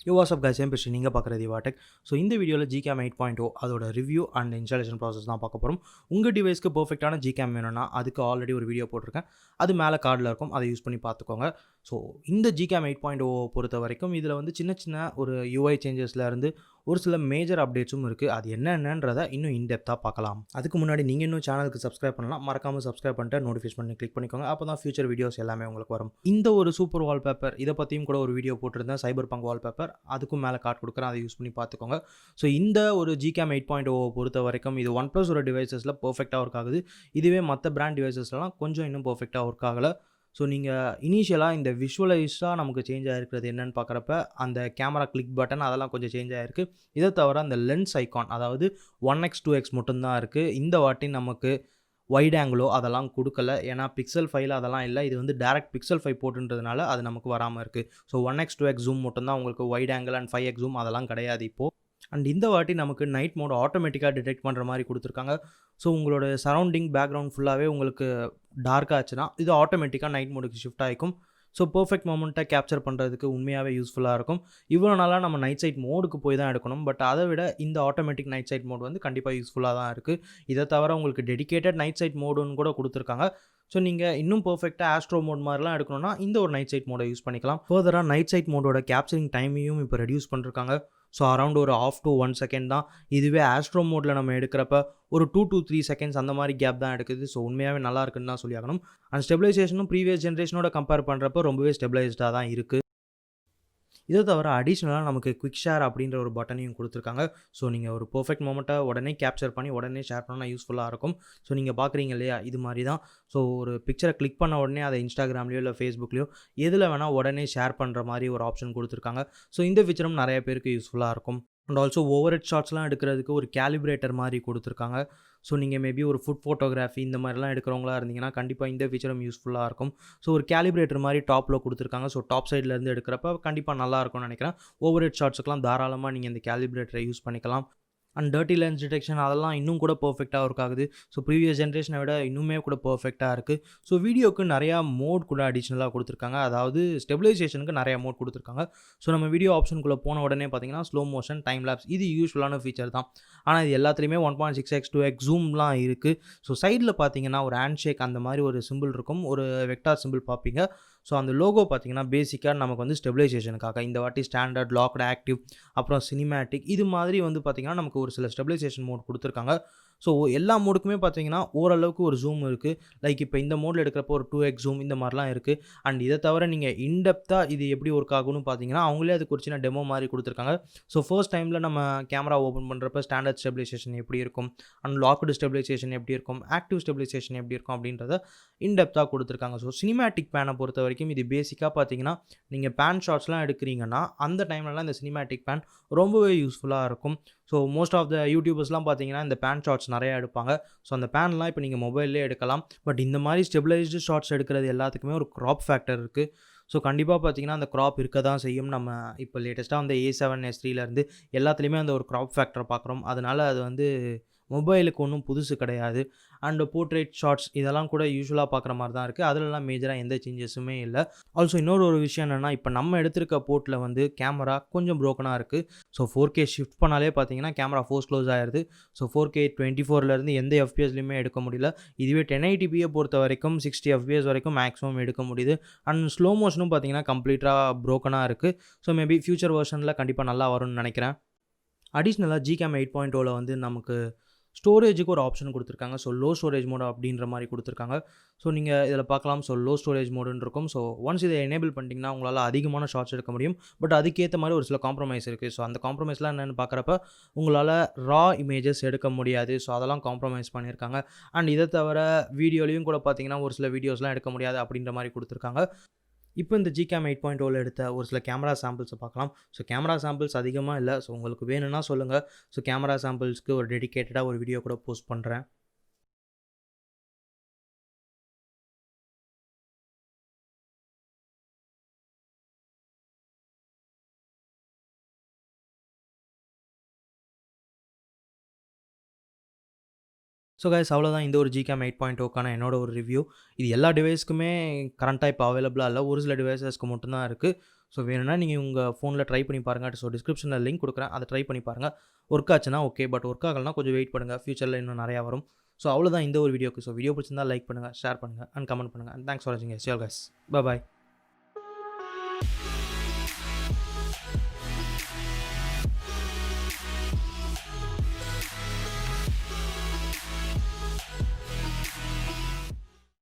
Yo, what's up guys? I'm Pishi. நீங்கள் பார்க்குறது வாடெக். So இந்த வீடியோவில் GCam 8.0 அதோட ரிவ்யூ அண்ட் இன்ஸ்டாலேஷன் ப்ராசஸ் தான் பார்க்க போகிறோம். உங்கள் டிவைஸ்க்கு பர்ஃபெக்டான GCam வேணும்னா அதுக்கு ஆல்ரெடி ஒரு வீடியோ போட்டிருக்கேன். அது மேலே கார்டில் இருக்கும், அதை யூஸ் பண்ணி பார்த்துக்கோங்க. ஸோ இந்த GCam 8.0 பொறுத்த வரைக்கும் இதில் வந்து சின்ன சின்ன ஒரு UI சேஞ்சஸ்லேருந்து ஒரு சில மேஜர் அப்டேட்ஸும் இருக்குது. அது என்னென்னன்றதை இன்னும் இன்டெப்த்தாக பார்க்கலாம். அதுக்கு முன்னாடி நீங்கள் இன்னும் சேனலுக்கு சப்ஸ்கிரைப் பண்ணலாம், மறக்காமல் சப்ஸ்கிரைப் பண்ணிட்டு நோட்டிஃபிகேஷன் பண்ணி கிளிக் பண்ணிக்கோங்க. அப்போ தான் ஃபியூச்சர் வீடியோஸ் எல்லாமே உங்களுக்கு வரும். இந்த ஒரு சூப்பர் வால்பேப்பர் இதை பற்றியும் கூட ஒரு வீடியோ போட்டிருந்தேன், சைபர் பங்க் வால்பேப்பர். அதுக்கும் மேலே கார்டு கொடுக்குறேன், அதை யூஸ் பண்ணி பார்த்துக்கோங்க. ஸோ இந்த ஒரு GCam 8.0 பொறுத்த வரைக்கும் இது ஒன் ப்ளஸ் ஒரு டிவைசஸில் பர்ஃபெக்டாக ஒர்க் ஆகுது. இதுவே மற்ற பிராண்ட் டிவைசஸ்லாம் கொஞ்சம் இன்னும் பர்ஃபெக்டாக ஒர்க் ஆகலை. ஸோ நீங்கள் இனிஷியலாக இந்த விஷுவலைஸாக நமக்கு சேஞ்ச் ஆகிருக்கிறது என்னென்னு பார்க்குறப்ப அந்த கேமரா கிளிக் பட்டன் அதெல்லாம் கொஞ்சம் சேஞ்ச் ஆகிருக்கு. இதை தவிர அந்த லென்ஸ் ஐக்கான், அதாவது 1x 2x மட்டும்தான் இருக்குது. இந்த வாட்டி நமக்கு வைட் ஆங்கிளோ அதெல்லாம் கொடுக்கல, ஏன்னா பிக்சல் 5 அதெல்லாம் இல்லை. இது வந்து டேரக்ட் பிக்சல் 5 போட்டுன்றதுனால அது நமக்கு வராமல் இருக்குது. ஸோ 1x 2x ஜூம் மட்டும்தான் உங்களுக்கு, wide angle and 5x zoom அதெல்லாம் கிடையாது இப்போது. அண்ட் இந்த வாட்டி நமக்கு நைட் மோட் ஆட்டோமேட்டிக்காக டிடெக்ட் பண்ணுற மாதிரி கொடுத்துருக்காங்க. ஸோ உங்களோட சரௌண்டிங் பேக்ரவுண்ட் ஃபுல்லாகவே உங்களுக்கு டார்க்காக ஆச்சுன்னா இது ஆட்டோமேட்டிக்காக நைட் மோடுக்கு ஷிஃப்ட் ஆகிக்கும். ஸோ பர்ஃபெக்ட் மொமெண்ட்டை கேப்சர் பண்ணுறதுக்கு உண்மையாகவே யூஸ்ஃபுல்லாக இருக்கும். இவ்வளோ நாளாக நம்ம நைட் சைட் மோடுக்கு போய் தான் எடுக்கணும், பட் அதை விட இந்த ஆட்டோமேட்டிக் நைட் சைட் மோட் வந்து கண்டிப்பாக யூஸ்ஃபுல்லாக தான் இருக்குது. இதை தவிர உங்களுக்கு டெடிகேட்டட் நைட் சைட் மோடுன்னு கூட கொடுத்துருக்காங்க. ஸோ நீங்கள் இன்னும் பர்ஃபெக்டாக ஆஸ்ட்ரோ மோட் மாதிரிலாம் எடுக்கணும்னா இந்த ஒரு நைட் சைட் மோடை யூஸ் பண்ணிக்கலாம். ஃபர்தராக நைட் சைட் மோடோட கேப்சரிங் டைமையும் இப்போ ரெடியூஸ் பண்ணிருக்காங்க. ஸோ அரௌண்ட் ஒரு 1/2 to 1 செகண்ட் தான். இதுவே ஆஸ்ட்ரோ மோடில் நம்ம எடுக்கிறப்ப ஒரு 2 to 3 செகண்ட்ஸ் அந்த மாதிரி கேப் தான் எடுக்குது. ஸோ உண்மையாகவே நல்லா இருக்குன்னு தான் சொல்லி ஆகணும். அண்ட் ஸ்டெபிலைசேஷனும் ப்ரீவியஸ் ஜென்ரேஷனோட கம்பேர் பண்ணுறப்ப ரொம்பவே ஸ்டெபிலைஸ்டாக தான் இருக்குது. இதை தவிர அடிஷ்னலாக நமக்கு குவிக் ஷேர் அப்படின்ற ஒரு பட்டனையும் கொடுத்துருக்காங்க. ஸோ நீங்கள் ஒரு பர்ஃபெக்ட் மொமெண்ட்டை உடனே கேப்சர் பண்ணி உடனே ஷேர் பண்ணால் யூஸ்ஃபுல்லாக இருக்கும். ஸோ நீங்கள் பார்க்குறீங்க இல்லையா, இது மாதிரி தான். ஸோ ஒரு பிக்சரை கிளிக் பண்ண உடனே அதை இன்ஸ்டாகிராம்லையோ இல்லை ஃபேஸ்புக்லையோ எதில் வேணால் உடனே ஷேர் பண்ணுற மாதிரி ஒரு ஆப்ஷன் கொடுத்துருக்காங்க. ஸோ இந்த ஃபீச்சரும் நிறைய பேருக்கு யூஸ்ஃபுல்லாக இருக்கும். அண்ட் ஆல்சோ ஓவர் ஹெட் ஷாட்ஸ்லாம் எடுக்கிறதுக்கு ஒரு கேலிப்ரேட்டர் மாதிரி கொடுத்துருக்காங்க. ஸோ நீங்கள் மேபி ஒரு ஃபுட் ஃபோட்டோகிராஃபி இந்த மாதிரிலாம் எடுக்கிறவங்களா இருந்தீங்கன்னா கண்டிப்பாக இந்த ஃபீச்சரும் யூஸ்ஃபுல்லாக இருக்கும். ஸோ ஒரு கேலிப்ரேட்டர் மாதிரி டாப்பில் கொடுத்துருக்காங்க. ஸோ டாப் சைட்லேருந்து எடுக்கிறப்ப கண்டிப்பாக நல்லா இருக்கும்னு நினைக்கிறேன். ஓவர் ஹெட் ஷாட்ஸுக்கெலாம் தாராளமாக நீங்கள் இந்த கேலிப்ரேட்டரை யூஸ் பண்ணிக்கலாம். அண்ட் டர்ட்டி லென்ஸ் டிடெக்ஷன் அதெல்லாம் இன்னும் கூட பர்ஃபெக்டாக ஒர்க் ஆகுது. ஸோ ப்ரீவியஸ் ஜென்ரேஷனை விட இன்னுமே கூட பர்ஃபெக்டாக இருக்குது. ஸோ வீடியோக்கு நிறையா மோட் கூட அடிஷ்னலாக கொடுத்துருக்காங்க. அதாவது ஸ்டெபிலைசேஷனுக்கு நிறையா மோட் கொடுத்துருக்காங்க. ஸோ நம்ம வீடியோ ஆப்ஷனுக்குள்ளே போன உடனே பார்த்தீங்கன்னா ஸ்லோ மோஷன், டைம் லேப்ஸ் இது யூஸ்ஃபுல்லான ஃபீச்சர் தான். ஆனால் இது எல்லாத்துலேயுமே 1.6x 2x ஜூம்லாம் இருக்குது. ஸோ சைடில் பார்த்தீங்கன்னா ஒரு ஹேண்ட் ஷேக் அந்த மாதிரி ஒரு சிம்பிள் இருக்கும், ஒரு வெக்டார் சிம்பிள் பார்ப்பீங்க. ஸோ அந்த லோகோ பார்த்தீங்கன்னா பேசிக்காக நமக்கு வந்து ஸ்டெபிலைசேஷனுக்காக. இந்த வாட்டி ஸ்டாண்டர்ட், லாக்டு, ஆக்டிவ், அப்புறம் சினிமேட்டிக் இது மாதிரி வந்து பார்த்திங்கன்னா நமக்கு ஒரு சில ஸ்டெபிலைசேஷன் மோட் கொடுத்துருக்காங்க. ஸோ எல்லா மோடுக்குமே பார்த்தீங்கன்னா ஓரளவுக்கு ஒரு ஜூம் இருக்குது. லைக் இப்போ இந்த மோடில் எடுக்கிறப்போ ஒரு 2x ஜூம் இந்த மாதிரிலாம் இருக்குது. அண்ட் இதை தவிர நீங்கள் இன்டெப்த்தாக இது எப்படி ஒர்க் ஆகும்னு பார்த்தீங்கன்னா அவங்களே அதுக்கு ஒரு சின்ன டெமோ மாதிரி கொடுத்துருக்காங்க. ஸோ ஃபர்ஸ்ட் டைமில் நம்ம கேமரா ஓப்பன் பண்ணுறப்ப ஸ்டாண்டர்ட் ஸ்டெபிலைசேஷன் எப்படி இருக்கும், அண்ட் லாக்டு ஸ்டெபிலைசேஷன் எப்படி இருக்கும், ஆக்டிவ் ஸ்டெபிலைசேஷன் எப்படி இருக்கும் அப்படின்றத இன்டெப்த்தாக கொடுத்துருக்காங்க. ஸோ சினிமேட்டிக் பேனை பொறுத்த வரைக்கும் இது பேசிக்காக பார்த்தீங்கன்னா நீங்கள் பேன் ஷாட்ஸ்லாம் எடுக்கிறீங்கன்னா அந்த டைம்லலாம் இந்த சினிமேட்டிக் பேன் ரொம்பவே யூஸ்ஃபுல்லாக இருக்கும். ஸோ மோஸ்ட் ஆஃப் த யூடியூபர்ஸ்லாம் பார்த்தீங்கன்னா இந்த பேன் ஷாட்ஸ் நிறையா எடுப்பாங்க. ஸோ அந்த பேன்லாம் இப்போ நீங்கள் மொபைல்லே எடுக்கலாம். பட் இந்த மாதிரி ஸ்டெபிலைஸ்டு ஷாட்ஸ் எடுக்கிறது எல்லாத்துக்குமே ஒரு க்ராப் ஃபேக்டர் இருக்குது. ஸோ கண்டிப்பாக பார்த்தீங்கன்னா அந்த க்ராப் இருக்க தான் செய்யும். நம்ம இப்போ லேட்டஸ்ட்டாக அந்த A7 S3லேருந்து எல்லாத்துலேயுமே அந்த ஒரு க்ராப் ஃபேக்டரை பார்க்குறோம். அதனால் அது வந்து மொபைலுக்கு ஒன்றும் புதுசு கிடையாது. அண்டு போர்ட்ரேட் ஷாட்ஸ் இதெல்லாம் கூட யூஸ்வலாக பார்க்குற மாதிரி தான் இருக்குது. அதிலலாம் மேஜராக எந்த சேஞ்சஸுமே இல்லை. ஆல்சோ இன்னொரு ஒரு விஷயம் என்னென்னா, இப்போ நம்ம எடுத்திருக்க போர்ட்டில் வந்து கேமரா கொஞ்சம் ப்ரோக்கனாக இருக்குது. ஸோ 4K ஷிஃப்ட் பண்ணாலே பார்த்தீங்கன்னா கேமரா ஃபோர்ஸ் க்ளோஸ் ஆகிடுது. ஸோ 4K 24லேருந்து எந்த FPSலையுமே எடுக்க முடியல. இதுவே 1080p பொறுத்த வரைக்கும் 60 FPS வரைக்கும் மேக்ஸிமம் எடுக்க முடியுது. அண்ட் ஸ்லோ மோஷனும் பார்த்தீங்கன்னா கம்ப்ளீட்டாக ப்ரோக்கனாக இருக்குது. ஸோ மேபி ஃபியூச்சர் வெர்ஷனில் கண்டிப்பாக நல்லா வரும்னு நினைக்கிறேன். அடிஷ்னலாக GCam 8.0 வந்து நமக்கு ஸ்டோரேஜுக்கு ஒரு ஆப்ஷன் கொடுத்துருக்காங்க. ஸோ லோ ஸ்டோரேஜ் மோட் அப்படின்ற மாதிரி கொடுத்துருக்காங்க. ஸோ நீங்கள் இதில் பார்க்கலாம். ஸோ லோ ஸ்டோரேஜ் மோடுன்னு இருக்கும். ஸோ ஒன்ஸ் இதை எனேபிள் பண்ணிட்டீங்கன்னா உங்களால் அதிகமான ஷாட்ஸ் எடுக்க முடியும். பட் அதுக்கேற்ற மாதிரி ஒரு சில காம்ப்ரமைஸ் இருக்குது. ஸோ அந்த காம்ப்ரமைஸ்லாம் என்னென்னு பார்க்குறப்ப உங்களால் ரா இமேஜஸ் எடுக்க முடியாது. ஸோ அதெல்லாம் காம்ப்ரமைஸ் பண்ணியிருக்காங்க. அண்ட் இதை தவிர வீடியோலையும் கூட பார்த்தீங்கன்னா ஒரு சில வீடியோஸ்லாம் எடுக்க முடியாது அப்படின்ற மாதிரி கொடுத்துருக்காங்க. இப்போ இந்த GCam 8.0 எடுத்த ஒரு சில கேமரா சாம்பிள்ஸை பார்க்கலாம். ஸோ கேமரா சாம்பிள்ஸ் அதிகமாக இல்லை. ஸோ உங்களுக்கு வேணும்னா சொல்லுங்கள். ஸோ கேமரா சாம்பிள்ஸ்க்கு ஒரு டெடிகேட்டடாக ஒரு வீடியோ கூட போஸ்ட் பண்ணுறேன். ஸோ கைஸ் அவ்வளோதான் இந்த ஒரு GCam 8.0க்கான என்னோட ஒரு ரிவ்யூ. இது எல்லா டிவைஸ்க்குமே கரண்ட்டாக இப்போ அவைலபிளாக இல்லை, ஒரு சில டிவைசஸ்க்கு மட்டும்தான் இருக்குது. ஸோ வேணும்னா நீங்கள் உங்கள் ஃபோனில் ட்ரை பண்ணி பாருங்கள். ஸோ டிஸ்கிரிப்ஷனில் லிங்க் கொடுக்குறேன், அதை ட்ரை பண்ணி பாருங்கள். ஒர்க் ஆச்சுன்னா ஓகே, பட் ஒர்க் ஆகலைன்னா கொஞ்சம் வெயிட் பண்ணுங்கள், ஃபியூச்சரில் இன்னும் நிறையா வரும். ஸோ அவ்வளோதான் இந்த ஒரு வீடியோக்கு. ஸோ வீடியோ பிடிச்சிருந்தா லைக் பண்ணுங்கள், ஷேர் பண்ணுங்கள் அண்ட் கமெண்ட் பண்ணுங்கள். அண்ட் தேங்க்ஸ் ஃபார் வாட்சிங். Guys, bye bye.